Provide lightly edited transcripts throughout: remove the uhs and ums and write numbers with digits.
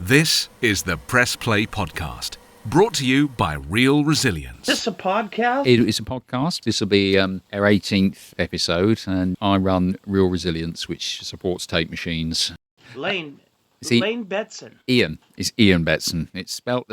This is the Press Play Podcast, brought to you by Real Resilience. Is this a podcast? It is a podcast. This will be our 18th episode, and I run Real Resilience, which supports tape machines. Lane Betson. Ian. It's Ian Betson. It's spelt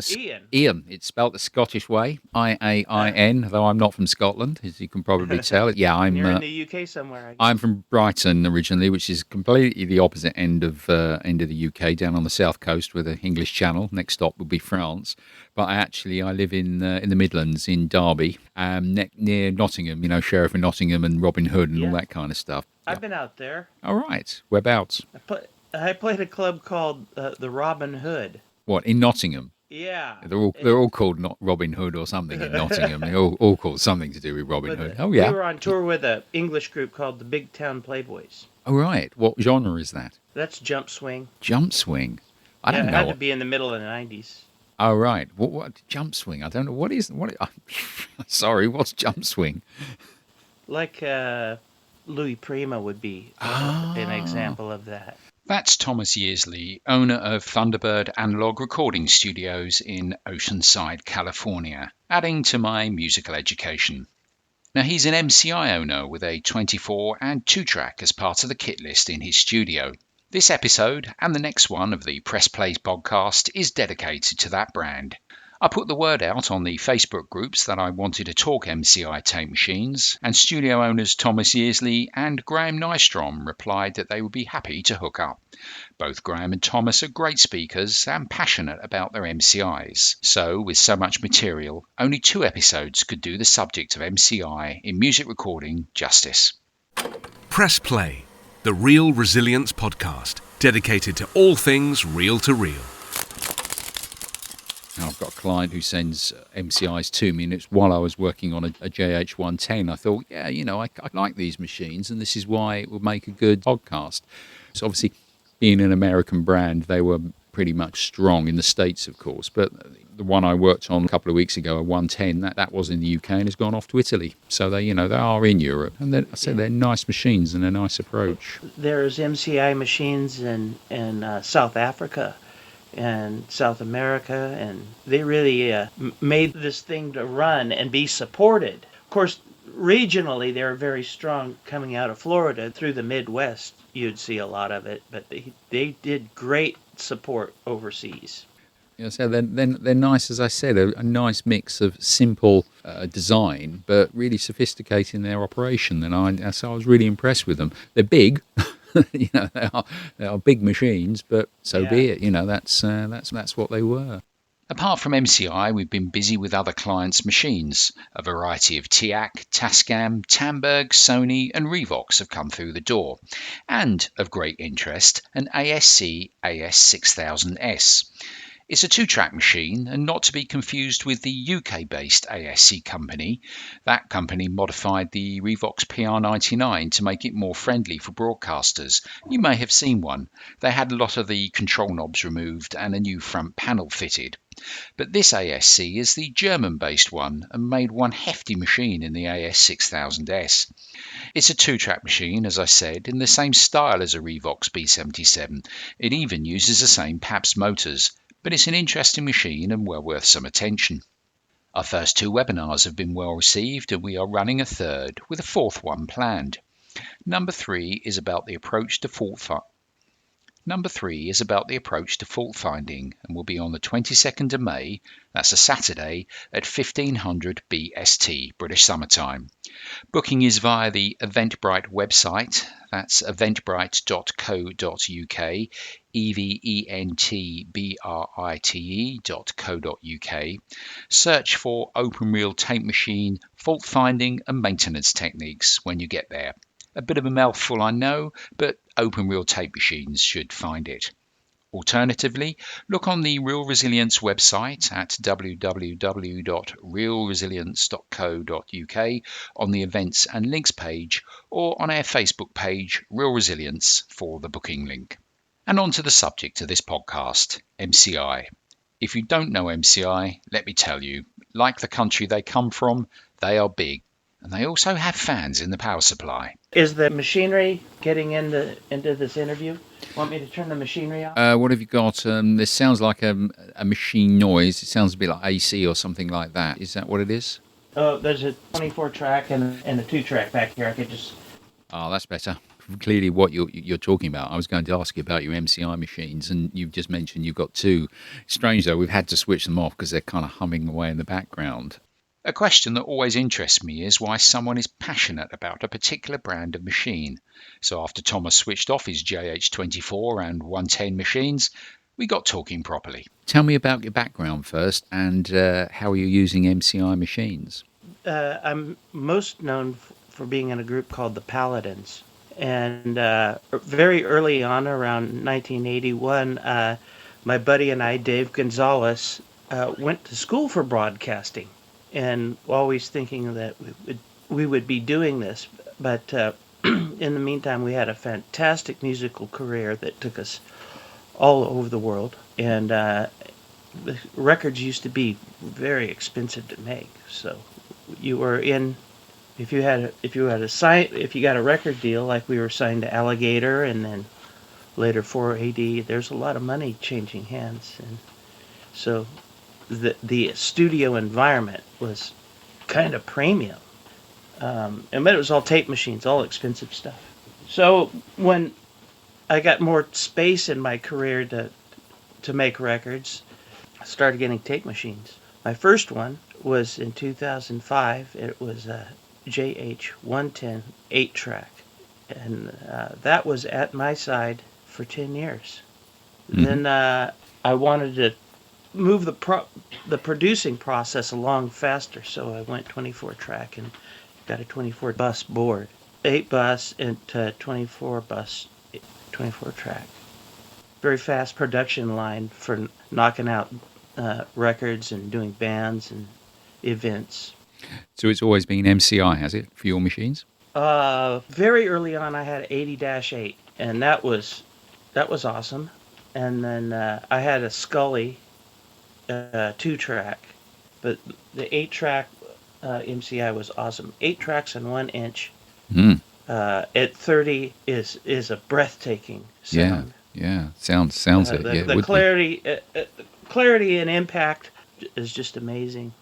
Ian. It's spelt the Scottish way, Iain, though I'm not from Scotland, as you can probably tell. Yeah, I'm. You're in the UK somewhere, I guess. I'm from Brighton originally, which is completely the opposite end of the UK, down on the south coast with the English Channel. Next stop would be France. But I live in the Midlands, in Derby, near Nottingham. You know, Sheriff of Nottingham and Robin Hood and all that kind of stuff. I've been out there. All right, whereabouts? I played a club called the Robin Hood. What, in Nottingham? Yeah. They're all called not Robin Hood or something in Nottingham. They're all called something to do with Robin Hood. Oh, yeah. We were on tour with an English group called the Big Town Playboys. Oh, right. What genre is that? That's jump swing. Jump swing? I don't know. It had to be in the middle of the 90s. Oh, right. What jump swing? I don't know. What? Sorry, what's jump swing? Like Louis Prima would be an example of that. That's Thomas Yearsley, owner of Thunderbird Analogue Recording Studios in Oceanside, California, adding to my musical education. Now, he's an MCI owner with a 24 and 2-track as part of the kit list in his studio. This episode and the next one of the Press Plays podcast is dedicated to that brand. I put the word out on the Facebook groups that I wanted to talk MCI tape machines, and studio owners Thomas Yearsley and Graham Nystrom replied that they would be happy to hook up. Both Graham and Thomas are great speakers and passionate about their MCIs, so with so much material, only 2 episodes could do the subject of MCI in music recording justice. Press Play, the Real Resilience Podcast, dedicated to all things reel-to-reel. I've got a client who sends MCIs to me, and it's while I was working on a JH110. I thought, I like these machines, and this is why it would make a good podcast. So obviously, being an American brand, they were pretty much strong in the States, of course. But the one I worked on a couple of weeks ago, a 110, that was in the UK and has gone off to Italy. So they are in Europe, and they're nice machines and a nice approach. There's MCI machines in South Africa and South America, and they really made this thing to run and be supported. Of course, regionally, they're very strong coming out of Florida. Through the Midwest, you'd see a lot of it, but they did great support overseas. So they're nice, as I said, a nice mix of simple design, but really sophisticated in their operation. And so I was really impressed with them. They're big. They are big machines, but so be it. That's what they were. Apart from MCI, we've been busy with other clients' machines. A variety of TIAC, Tascam, Tandberg, Sony and Revox have come through the door. And, of great interest, an ASC AS6000S. It's a 2-track machine, and not to be confused with the UK-based ASC company. That company modified the Revox PR99 to make it more friendly for broadcasters. You may have seen one. They had a lot of the control knobs removed and a new front panel fitted. But this ASC is the German-based one and made one hefty machine in the AS6000S. It's a 2-track machine, as I said, in the same style as a Revox B77. It even uses the same PAPS motors. But it's an interesting machine and well worth some attention. Our first 2 webinars have been well received, and we are running a third with a 4th one planned. Number 3 is about the approach to fault finding and will be on the 22nd of May, that's a Saturday, at 1500 BST, British Summer Time. Booking is via the Eventbrite website, that's eventbrite.co.uk, eventbrite.co.uk. Search for Open Reel Tape Machine, Fault Finding and Maintenance Techniques when you get there. A bit of a mouthful, I know, but Open Reel Tape Machines should find it. Alternatively, look on the Real Resilience website at www.realresilience.co.uk on the Events and Links page, or on our Facebook page, Real Resilience, for the booking link. And on to the subject of this podcast, MCI. If you don't know MCI, let me tell you, like the country they come from, they are big. And they also have fans in the power supply. Is the machinery getting into this interview? Want me to turn the machinery off? What have you got? This sounds like a machine noise. It sounds a bit like AC or something like that. Is that what it is? Oh, there's a 24 track and a 2 track back here. I could just... Oh, that's better. Clearly what you're talking about. I was going to ask you about your MCI machines, and you've just mentioned you've got 2. Strange, though, we've had to switch them off because they're kind of humming away in the background. A question that always interests me is why someone is passionate about a particular brand of machine. So after Thomas switched off his JH24 and 110 machines, we got talking properly. Tell me about your background first, and how you're using MCI machines. I'm most known for being in a group called the Paladins. And very early on, around 1981, my buddy and I, Dave Gonzalez, went to school for broadcasting, and always thinking that we would be doing this. But in the meantime, we had a fantastic musical career that took us all over the world, and the records used to be very expensive to make. So you were in... If you got a record deal, like we were signed to Alligator and then later 4AD, there's a lot of money changing hands, and so the studio environment was kind of premium, but it was all tape machines, all expensive stuff. So when I got more space in my career to make records, I started getting tape machines. My first one was in 2005. It was a JH110 8-track, and that was at my side for 10 years. Mm-hmm. Then I wanted to move the producing process along faster, so I went 24-track and got a 24-bus board, 8-bus into 24-bus, 24-track. Very fast production line for knocking out records and doing bands and events. So it's always been MCI, has it, for your machines? Very early on, I had 80-8, and that was awesome. And then I had a Scully 2-track, but the 8-track MCI was awesome. 8 tracks and 1 inch. At 30 is a breathtaking sound. Yeah. Sounds it. The clarity and impact is just amazing.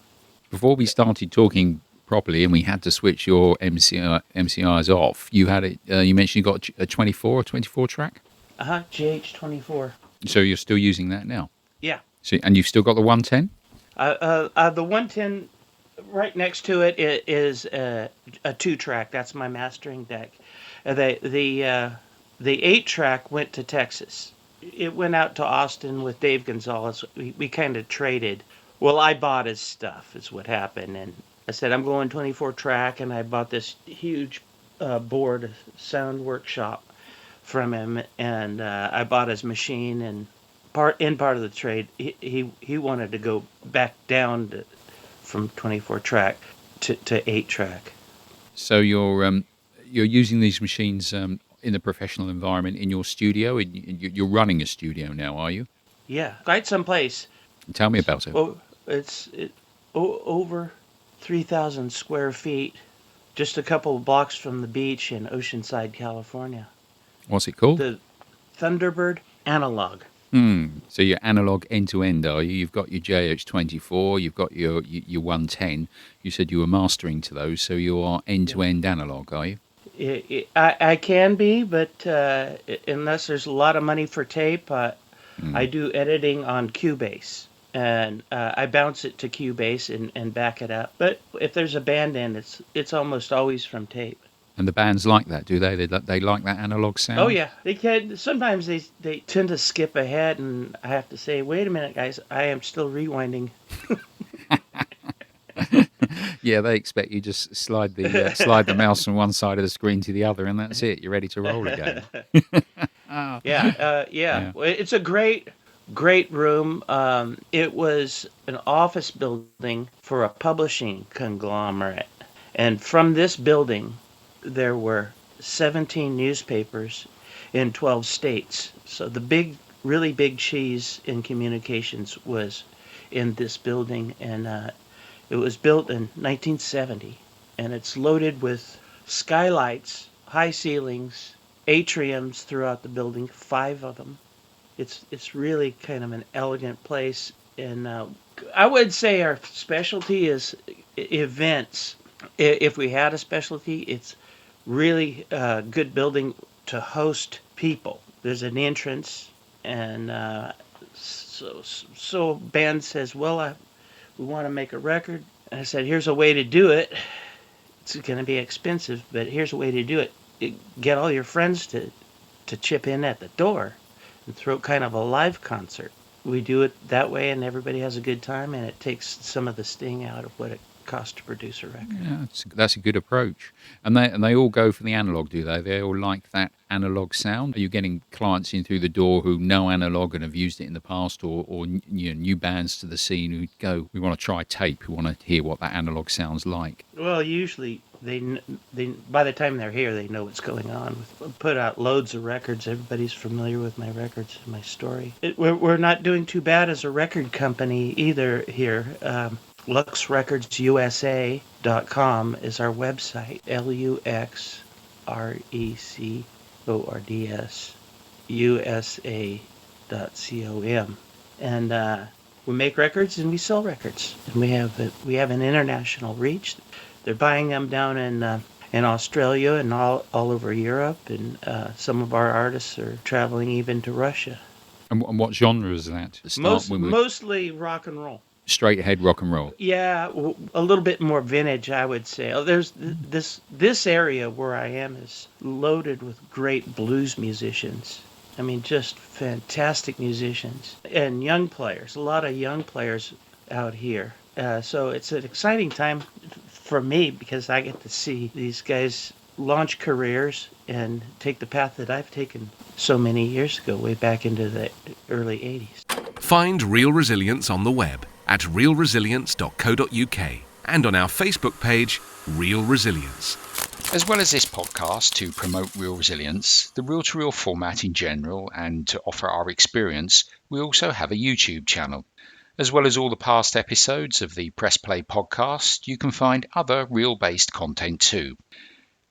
Before we started talking properly, and we had to switch your MCIs off, you had it. You mentioned you got a 24 track. JH24. So you're still using that now? Yeah. So, and you've still got the 110? The 110 right next to it is a 2-track. That's my mastering deck. The 8-track went to Texas. It went out to Austin with Dave Gonzalez. We kind of traded. Well, I bought his stuff, is what happened, and I said, I'm going 24-track, and I bought this huge board, sound workshop from him, and I bought his machine, and part of the trade, he wanted to go back down from 24-track to 8-track. So you're using these machines in the professional environment in your studio? You're running a studio now, are you? Yeah, quite someplace. Tell me about it. Well, it's over 3,000 square feet, just a couple of blocks from the beach in Oceanside, California. What's it called? The Thunderbird Analogue. So you're analog end-to-end, are you? You've got your JH24, you've got your 110. You said you were mastering to those, so you are end-to-end analog, are you? I can be, but unless there's a lot of money for tape, I do editing on Cubase. And I bounce it to Cubase and back it up. But if there's a band in, it's almost always from tape. And the bands like that, do they? They like that analog sound? Oh, yeah. They can. Sometimes they tend to skip ahead, and I have to say, wait a minute, guys, I am still rewinding. Yeah, they expect you just slide the mouse from one side of the screen to the other, and that's it. You're ready to roll again. Yeah. Well, it's a great room. It was an office building for a publishing conglomerate. And from this building, there were 17 newspapers in 12 states. So the really big cheese in communications was in this building. And it was built in 1970. and it's loaded with skylights, high ceilings, atriums throughout the building, 5 of them. It's really kind of an elegant place, and I would say our specialty is events. If we had a specialty, it's really a good building to host people. There's an entrance, and so band says, well, we want to make a record. And I said, here's a way to do it. It's going to be expensive, but here's a way to do it. Get all your friends to chip in at the door and throw kind of a live concert. We do it that way, and everybody has a good time, and it takes some of the sting out of what it costs to produce a record. Yeah, that's a good approach. And they all go for the analog, do they? They all like that analog sound. Are you getting clients in through the door who know analog and have used it in the past, or new bands to the scene who go, we want to try tape, we want to hear what that analog sounds like? Well, usually they by the time they're here, they know what's going on. We put out loads of records. Everybody's familiar with my records and my story. We're not doing too bad as a record company either here. LuxRecordsUSA.com is our website. LuxRecordsUSA.com. And we make records and we sell records. And we have an international reach. They're buying them down in Australia and all over Europe. And some of our artists are traveling even to Russia. And what genre is that? Mostly rock and roll. Straight ahead rock and roll. Yeah, a little bit more vintage, I would say. There's this area where I am is loaded with great blues musicians. I mean, just fantastic musicians and young players. A lot of young players out here. So it's an exciting time for me because I get to see these guys launch careers and take the path that I've taken so many years ago, way back into the early 80s. Find Real Resilience on the web at realresilience.co.uk and on our Facebook page, Real Resilience. As well as this podcast to promote Real Resilience, the reel-to-reel format in general, and to offer our experience, we also have a YouTube channel. As well as all the past episodes of the Press Play podcast, you can find other reel-based content too.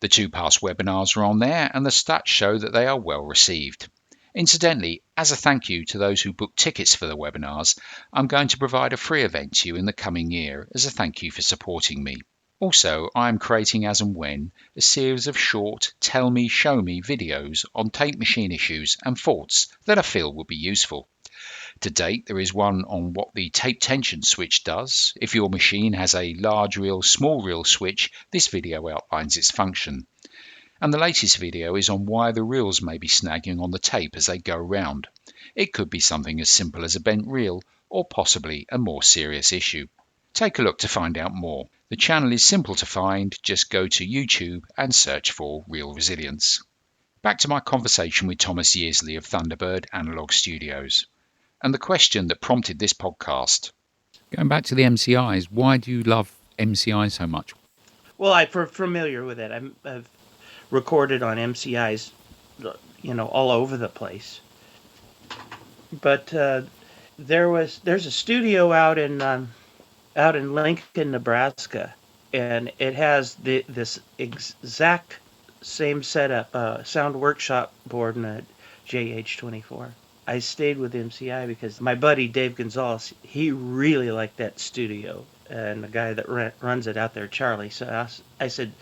The 2 past webinars are on there, and the stats show that they are well received. Incidentally, as a thank you to those who booked tickets for the webinars, I'm going to provide a free event to you in the coming year as a thank you for supporting me. Also, I am creating as and when a series of short tell me, show me videos on tape machine issues and faults that I feel will be useful. To date, there is one on what the tape tension switch does. If your machine has a large reel, small reel switch, this video outlines its function. And the latest video is on why the reels may be snagging on the tape as they go round. It could be something as simple as a bent reel, or possibly a more serious issue. Take a look to find out more. The channel is simple to find, just go to YouTube and search for Real Resilience. Back to my conversation with Thomas Yearsley of Thunderbird Analogue Studios. And the question that prompted this podcast. Going back to the MCIs, why do you love MCI so much? Well, I'm familiar with it. I've recorded on MCIs, all over the place. But there's a studio out in Lincoln, Nebraska, and it has this exact same setup, sound workshop board and a JH24. I stayed with MCI because my buddy Dave Gonzalez, he really liked that studio, and the guy that runs it out there, Charlie. So I said,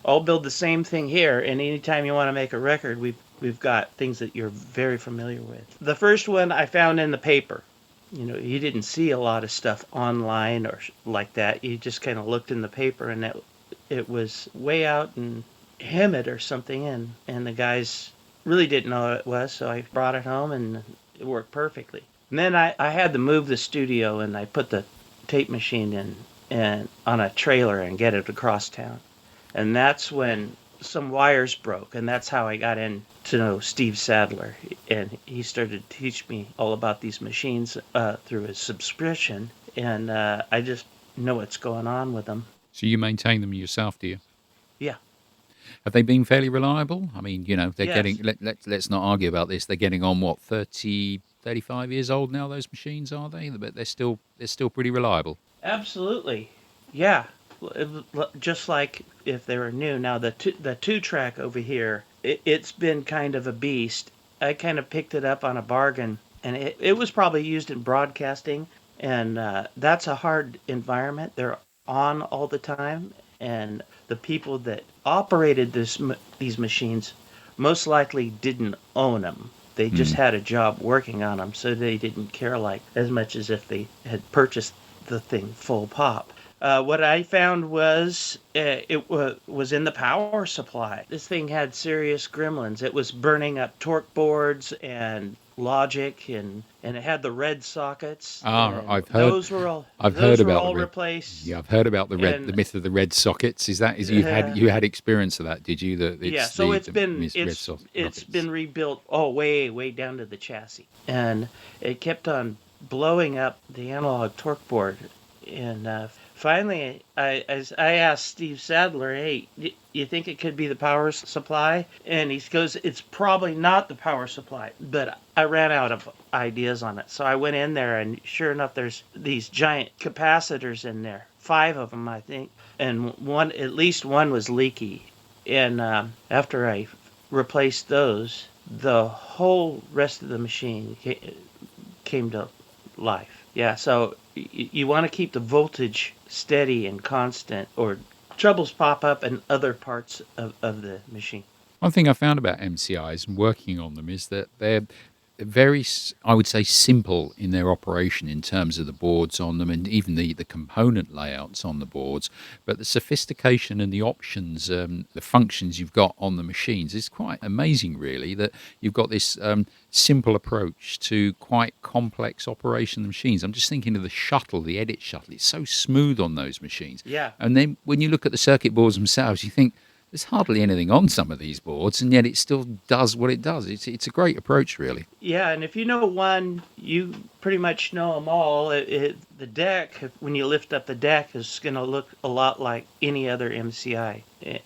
I'll build the same thing here, and anytime you want to make a record, we've got things that you're very familiar with. The first one I found in the paper. You didn't see a lot of stuff online or like that. You just kind of looked in the paper, and it was way out in Hemet or something, and the guys really didn't know what it was, so I brought it home, and it worked perfectly. And then I had to move the studio, and I put the tape machine in and on a trailer and get it across town. And that's when some wires broke, and that's how I got in to know Steve Sadler, and he started to teach me all about these machines through his subscription, and I just know what's going on with them. So you maintain them yourself, do you? Yeah. Have they been fairly reliable? I mean, they're Yes. getting, let's not argue about this, they're getting on, 30, 35 years old now, those machines, are they? But they're still pretty reliable. Absolutely. Yeah. just like if they were new. Now the two track over here, it's been kind of a beast. I kind of picked it up on a bargain, and it was probably used in broadcasting, and that's a hard environment. They're on all the time, and the people that operated these machines most likely didn't own them. They just Mm. had a job working on them, so they didn't care like as much as if they had purchased the thing full pop. What I found was was in the power supply. This thing had serious gremlins. It was burning up torque boards and logic, and it had the red sockets, Ah, and those were all I've heard about the red. replaced. Yeah, I've heard about the And myth of the red sockets. Is uh, you had experience of that, did you? That yeah, it's so red it's sockets. been rebuilt. Oh, way down to the chassis, and it kept on blowing up the analog torque board. And finally, I asked Steve Sadler, "Hey, you think it could be the power supply?" And he goes, "It's probably not the power supply." But I ran out of ideas on it, so I went in there, and sure enough, there's these giant capacitors in there, 5 of them, I think, and at least one was leaky. And after I replaced those, the whole rest of the machine came to life. Yeah, so you want to keep the voltage steady and constant, or troubles pop up in other parts of the machine. One thing I found about MCIs and working on them is that they're very, I would say, simple in their operation in terms of the boards on them and even the component layouts on the boards. But the sophistication and the options, the functions you've got on the machines is quite amazing, really, that you've got this simple approach to quite complex operation of the machines. I'm just thinking of the shuttle, the edit shuttle. It's so smooth on those machines. Yeah. And then when you look at the circuit boards themselves, you think, there's hardly anything on some of these boards, and yet it still does what it does. It's a great approach, really. Yeah, and if you know one, you pretty much know them all. The deck, when you lift up the deck, is going to look a lot like any other MCI.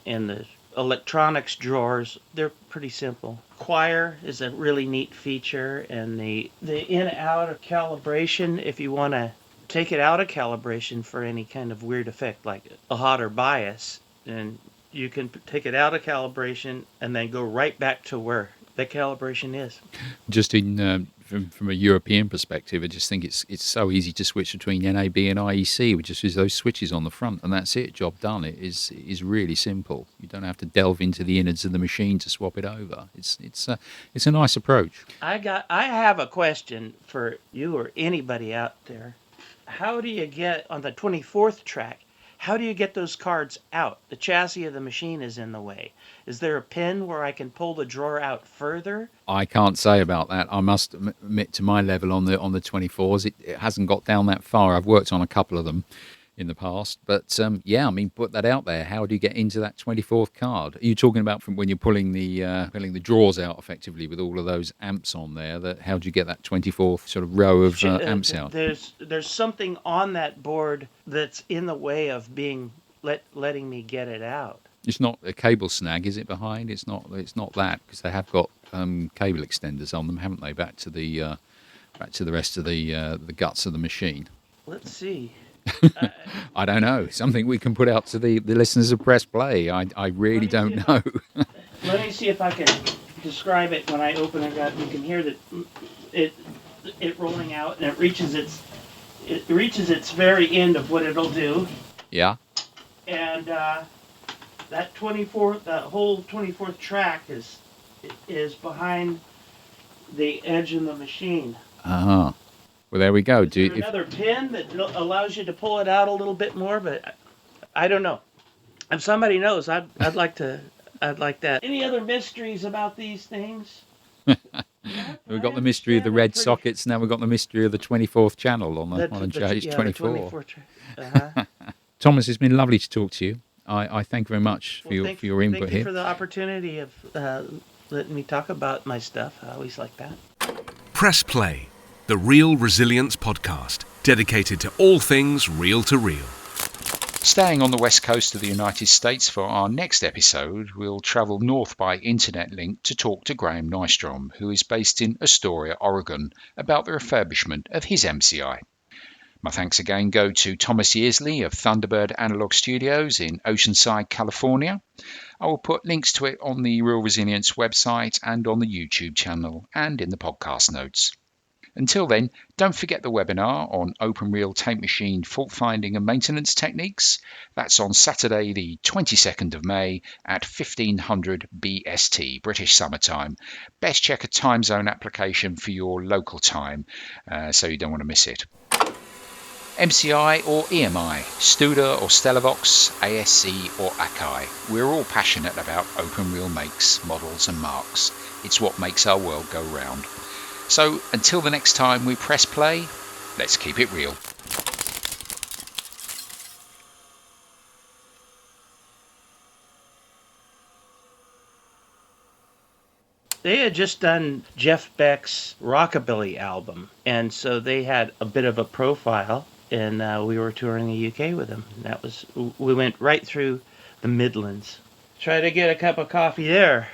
And the electronics drawers, they're pretty simple. Choir is a really neat feature, and the in-out of calibration, if you want to take it out of calibration for any kind of weird effect, like a hotter bias, and you can take it out of calibration and then go right back to where the calibration is. Just from a European perspective, I just think it's so easy to switch between NAB and IEC, which just is those switches on the front, and that's it. Job done. It is really simple. You don't have to delve into the innards of the machine to swap it over. It's a nice approach. I have a question for you or anybody out there. How do you get on the 24th track? How do you get those cards out? The chassis of the machine is in the way. Is there a pin where I can pull the drawer out further? I can't say about that. I must admit, to my level on the 24s, it hasn't got down that far. I've worked on a couple of them in the past, but yeah, I mean, put that out there. How do you get into that 24th card? Are you talking about from when you're pulling the drawers out effectively with all of those amps on there? That how do you get that 24th sort of row of amps out? There's something on that board that's in the way of being letting me get it out. It's not a cable snag, is it? Behind it's not that, because they have got cable extenders on them, haven't they? Back to the rest of the guts of the machine. Let's see. I don't know. Something we can put out to the listeners of Press Play. I really don't know. Let me see if I can describe it when I open it up. You can hear that it rolling out, and it reaches its very end of what it'll do. Yeah. And that whole 24th track is behind the edge of the machine. Uh-huh. Well, there we go. Is there another pin that allows you to pull it out a little bit more? But I don't know. If somebody knows, I'd like that. Any other mysteries about these things? We've got the mystery of the red sockets. Now we've got the mystery of the 24th channel on a JH24. Thomas, it's been lovely to talk to you. I thank you very much for your input thank here. you for the opportunity of letting me talk about my stuff. I always like that. Press Play, the Real Resilience podcast, dedicated to all things reel to reel. Staying on the west coast of the United States for our next episode, we'll travel north by internet link to talk to Graham Nystrom, who is based in Astoria, Oregon, about the refurbishment of his MCI. My thanks again go to Thomas Yearsley of Thunderbird Analogue Studios in Oceanside, California. I will put links to it on the Real Resilience website and on the YouTube channel and in the podcast notes. Until then, don't forget the webinar on open reel tape machine fault finding and maintenance techniques. That's on Saturday the 22nd of May at 1500 BST, British Summer Time. Best check a time zone application for your local time, so you don't want to miss it. MCI or EMI, Studer or Stellavox, ASC or Akai. We're all passionate about open reel makes, models and marks. It's what makes our world go round. So until the next time we press play, let's keep it real. They had just done Jeff Beck's Rockabilly album, and so they had a bit of a profile, and we were touring the UK with them. We went right through the Midlands. Try to get a cup of coffee there.